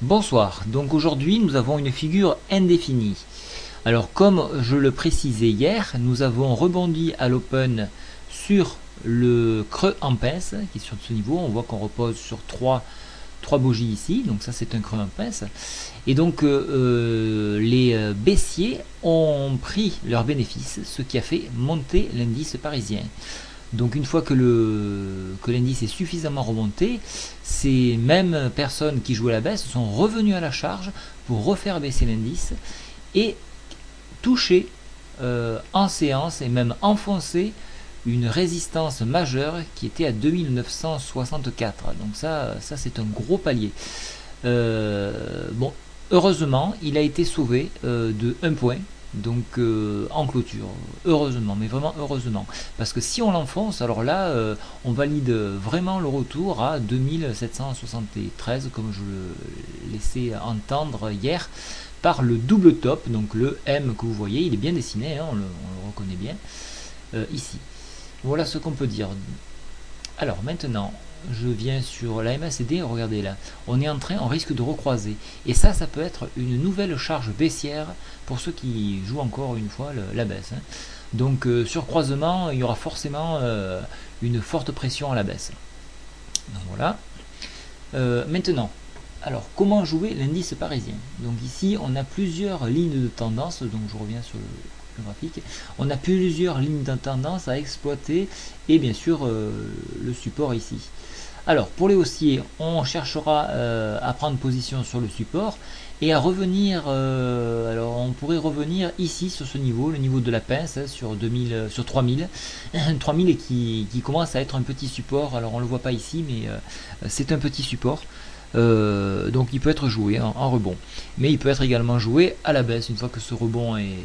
Bonsoir, donc aujourd'hui nous avons une figure indéfinie. Alors comme je le précisais hier, nous avons rebondi à l'open sur le creux en pince qui est sur ce niveau. On voit qu'on repose sur trois bougies ici, donc ça c'est un creux en pince. Et donc les baissiers ont pris leur bénéfice, ce qui a fait monter l'indice parisien. Donc une fois que l'indice est suffisamment remonté, ces mêmes personnes qui jouaient la baisse sont revenues à la charge pour refaire baisser l'indice et toucher en séance et même enfoncer une résistance majeure qui était à 2964. Donc ça c'est un gros palier. Bon, heureusement, il a été sauvé de 1 point. Donc en clôture, heureusement, mais vraiment heureusement, parce que si on l'enfonce, alors là on valide vraiment le retour à 2773 comme je le laissais entendre hier, par le double top, donc le M que vous voyez, il est bien dessiné, hein, on le reconnaît bien ici. Voilà ce qu'on peut dire. Alors maintenant, je viens sur la MACD, regardez là, on risque de recroiser. Et ça peut être une nouvelle charge baissière pour ceux qui jouent encore une fois la baisse. Hein. Donc sur croisement, il y aura forcément une forte pression à la baisse. Donc voilà. Maintenant, alors comment jouer l'indice parisien? Donc ici, on a plusieurs lignes de tendance, donc je reviens sur le graphique. On a plusieurs lignes de tendance à exploiter et bien sûr le support ici. Alors pour les haussiers, on cherchera à prendre position sur le support et à revenir, alors on pourrait revenir ici sur ce niveau, le niveau de la pince, hein, sur 3000, 3000 et qui commence à être un petit support. Alors on le voit pas ici, mais c'est un petit support. Donc il peut être joué en rebond, mais il peut être également joué à la baisse une fois que ce rebond est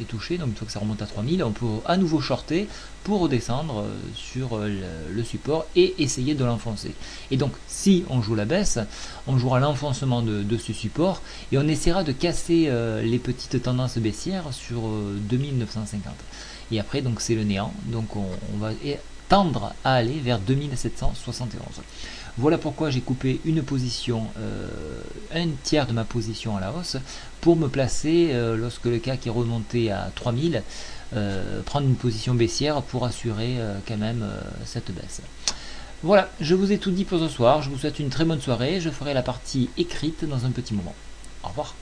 touché. Donc une fois que ça remonte à 3000, on peut à nouveau shorter pour redescendre sur le support et essayer de l'enfoncer. Et donc si on joue la baisse, on jouera l'enfoncement de ce support et on essaiera de casser les petites tendances baissières sur 2950. Et après donc c'est le néant, donc on va tendre à aller vers 2771. Voilà pourquoi j'ai coupé une position, un tiers de ma position à la hausse, pour me placer, lorsque le CAC est remonté à 3000, prendre une position baissière pour assurer quand même cette baisse. Voilà, je vous ai tout dit pour ce soir, je vous souhaite une très bonne soirée, je ferai la partie écrite dans un petit moment. Au revoir.